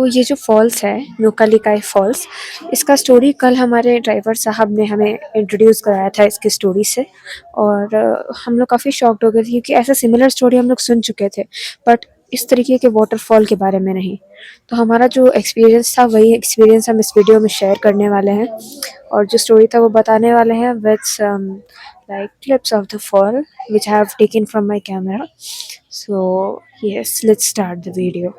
ये जो फॉल्स है, नोकालिकाई फॉल्स, इसका स्टोरी कल हमारे ड्राइवर साहब ने हमें इंट्रोड्यूस कराया था इसकी स्टोरी से। और हम लोग काफ़ी शॉक्ड हो गए थे क्योंकि ऐसा सिमिलर स्टोरी हम लोग सुन चुके थे, बट इस तरीके के वाटरफॉल के बारे में नहीं। तो हमारा जो एक्सपीरियंस था वही एक्सपीरियंस हम इस वीडियो में शेयर करने वाले हैं, और जो स्टोरी था वो बताने वाले हैं with like clips of the fall which I have taken from my camera. So yes, let's start the video.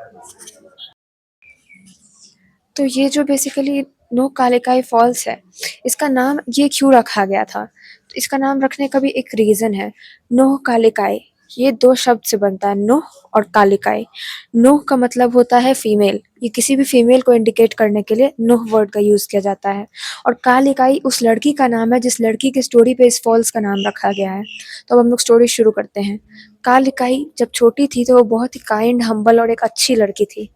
तो ये जो बेसिकली नोकालिकाई फॉल्स है, इसका नाम ये क्यों रखा गया था? तो इसका नाम रखने का भी एक रीज़न है। नोह कालिकाई, ये 2 शब्द से बनता है, नोह और कालिकाई। नोह का मतलब होता है फीमेल, ये किसी भी फीमेल को इंडिकेट करने के लिए नोह वर्ड का यूज़ किया जाता है। और कालिकाई उस लड़की का नाम है जिस लड़की की स्टोरी पे इस फॉल्स का नाम रखा गया है। तो अब हम लोग स्टोरी शुरू करते हैं। कालिकाई जब छोटी थी तो वो बहुत ही काइंड, हम्बल और एक अच्छी लड़की थी।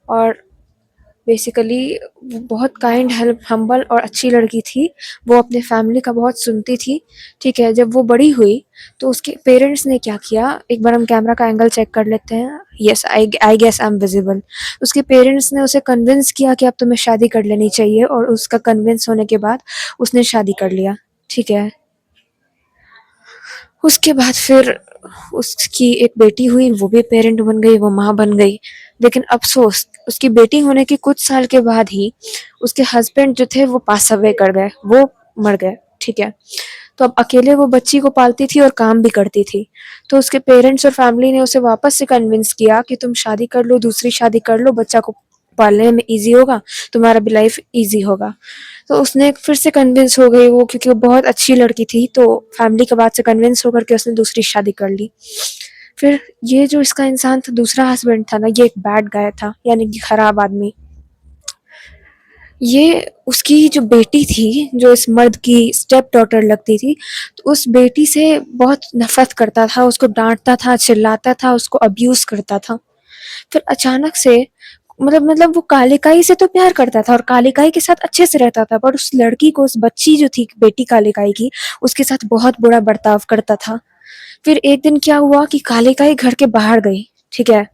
और बेसिकली वो बहुत काइंड, हेल्प, हम्बल और अच्छी लड़की थी। वो अपने फैमिली का बहुत सुनती थी, ठीक है। जब वो बड़ी हुई तो उसके पेरेंट्स ने क्या किया, एक बार हम कैमरा का एंगल चेक कर लेते हैं। Yes, I guess I am visible. उसके पेरेंट्स ने उसे कन्विंस किया कि अब तुम्हें शादी कर लेनी चाहिए, और उसका कन्विंस होने के बाद उसने शादी कर लिया, ठीक है। उसके बाद फिर उसकी एक बेटी हुई, वो भी पेरेंट बन गई, वो माँ बन गई। लेकिन अफ़सोस, उसकी बेटी होने के कुछ साल के बाद ही उसके हस्बैंड जो थे वो पास अवे कर गए, वो मर गए, ठीक है। तो अब अकेले वो बच्ची को पालती थी और काम भी करती थी। तो उसके पेरेंट्स और फैमिली ने उसे वापस से कन्विंस किया कि तुम शादी कर लो, दूसरी शादी कर लो, बच्चा को पालने में ईज़ी होगा, तुम्हारा भी लाइफ ईज़ी होगा। तो उसने फिर से कन्विंस हो गई वो, क्योंकि वो बहुत अच्छी लड़की थी, तो फैमिली की बात से कन्विंस होकर के उसने दूसरी शादी कर ली। फिर ये जो इसका इंसान था, दूसरा हस्बैंड था ना, ये एक बैड गाय था, यानी कि खराब आदमी। ये उसकी जो बेटी थी, जो इस मर्द की स्टेप डॉटर लगती थी, तो उस बेटी से बहुत नफ़रत करता था, उसको डाँटता था, चिल्लाता था, उसको अब्यूज़ करता था। फिर अचानक से मतलब वो कालिकाई से तो प्यार करता था और कालिकाई के साथ अच्छे से रहता था, पर उस लड़की को, उस बच्ची जो थी बेटी कालिकाई की, उसके साथ बहुत बुरा बर्ताव करता था। फिर एक दिन क्या हुआ कि कालिकाई घर के बाहर गई, ठीक है?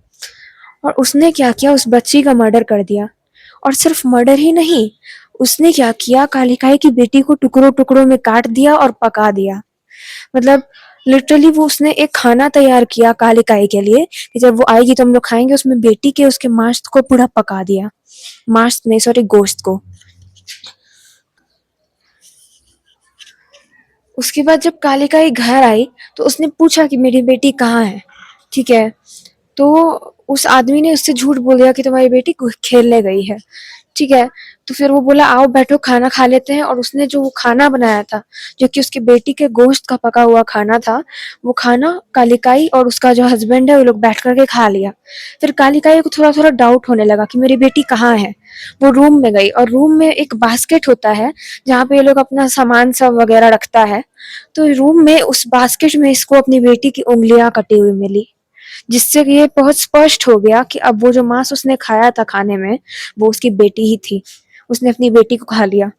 और उसने क्या किया, उस बच्ची का मर्डर कर दिया। और सिर्फ मर्डर ही नहीं, उसने क्या किया, कालिकाई की बेटी को टुकड़ों-टुकड़ों में काट दिया और पका दिया। मतलब लिटरली वो उसने एक खाना तैयार किया कालिकाई के लिए कि जब वो आएगी तो हम लोग खाएँगे, उसमें बेटी के उसके मांस को पूरा पका दिया। मांस नहीं, सॉरी, गोश्त को। उसके बाद जब कालिकाई घर आई तो उसने पूछा कि मेरी बेटी कहाँ है, ठीक है? तो उस आदमी ने उससे झूठ बोल दिया कि तुम्हारी बेटी खेलने गई है, ठीक है। तो फिर वो बोला आओ बैठो खाना खा लेते हैं, और उसने जो वो खाना बनाया था, जो कि उसकी बेटी के गोश्त का पका हुआ खाना था, वो खाना कालिकाई और उसका जो हस्बैंड है वो लोग बैठ करके खा लिया। फिर कालिकाई को थोड़ा थोड़ा डाउट होने लगा कि मेरी बेटी कहाँ है। वो रूम में गई, और रूम में एक बास्केट होता है जहाँ पे ये लोग अपना सामान सब वगैरह रखता है। तो रूम में उस बास्केट में इसको अपनी बेटी की उंगलियां कटी हुई मिली, जिससे ये बहुत स्पष्ट हो गया कि अब वो जो मांस उसने खाया था खाने में, वो उसकी बेटी ही थी। उसने अपनी बेटी को खा लिया।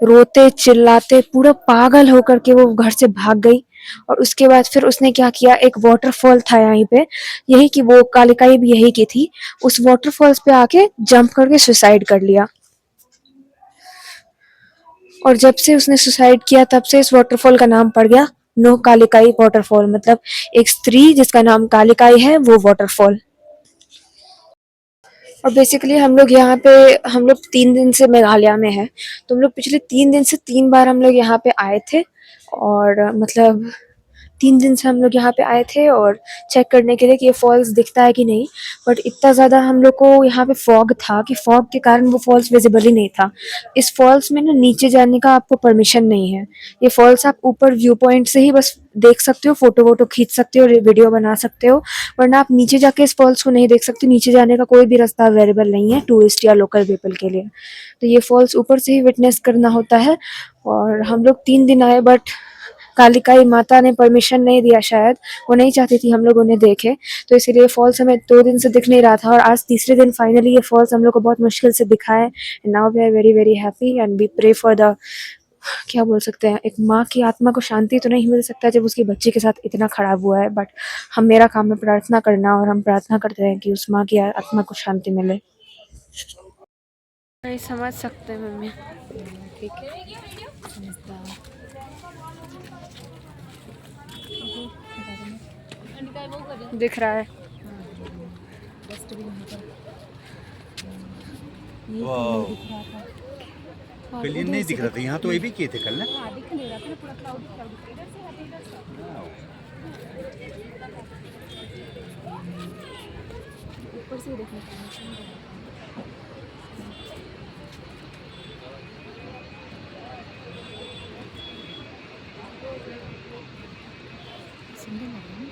रोते चिल्लाते पूरा पागल होकर के वो घर से भाग गई। और उसके बाद फिर उसने क्या किया, एक वाटरफॉल था यहीं पे, यही की वो कालिकाई भी यही की थी, उस वाटरफॉल्स पे आके जंप करके सुसाइड कर लिया। और जब से उसने सुसाइड किया तब से इस वाटरफॉल का नाम पड़ गया नोह कालिकाई वाटरफॉल, मतलब एक स्त्री जिसका नाम कालिकाई है, वो वाटरफॉल। और बेसिकली हम लोग 3 दिन से मेघालय में है, तो हम लोग पिछले 3 दिन से 3 बार हम लोग यहाँ पे आए थे। और मतलब 3 दिन से हम लोग यहाँ पे आए थे और चेक करने के लिए कि ये फॉल्स दिखता है कि नहीं। बट इतना ज़्यादा हम लोग को यहाँ पे फॉग था कि फॉग के कारण वो फॉल्स विजिबल ही नहीं था। इस फॉल्स में ना नीचे जाने का आपको परमिशन नहीं है। ये फॉल्स आप ऊपर व्यू पॉइंट से ही बस देख सकते हो, फोटो वोटो खींच सकते हो, वीडियो बना सकते हो, वरना आप नीचे जाके इस फॉल्स को नहीं देख सकते। नीचे जाने का कोई भी रास्ता अवेलेबल नहीं है टूरिस्ट या लोकल पीपल के लिए। तो ये फॉल्स ऊपर से ही विटनेस करना होता है। और हम लोग 3 दिन आए, बट कालिकाई माता ने परमिशन नहीं दिया, शायद वो नहीं चाहती थी हम लोग उन्हें देखें। तो इसीलिए फॉल्स हमें 2 दिन से दिख नहीं रहा था, और आज तीसरे दिन फाइनली ये फॉल्स हम लोग को बहुत मुश्किल से दिखा है। Now we are very very happy and we pray for the क्या बोल सकते हैं, एक माँ की आत्मा को शांति तो नहीं मिल सकता जब उसके बच्चे के साथ इतना खराब हुआ है, बट हम मेरा काम है प्रार्थना करना, और हम प्रार्थना करते हैं कि उस माँ की आत्मा को शांति मिले। नहीं समझ सकते हैं मम्मी। ठीक है, समझदार। दिख रहा है। डस्टबिन यहाँ पर वाह, दिख रहा था। और बिलियन उधर नहीं से दिख रहा था, यहाँ तो ये भी किए थे कल ना। हाँ दिख नहीं रहा था ना, पूरा क्लाउड क्लाउड इधर से हटे इधर से। ऊपर से ही देखने का सुंदर लग रहा है ना।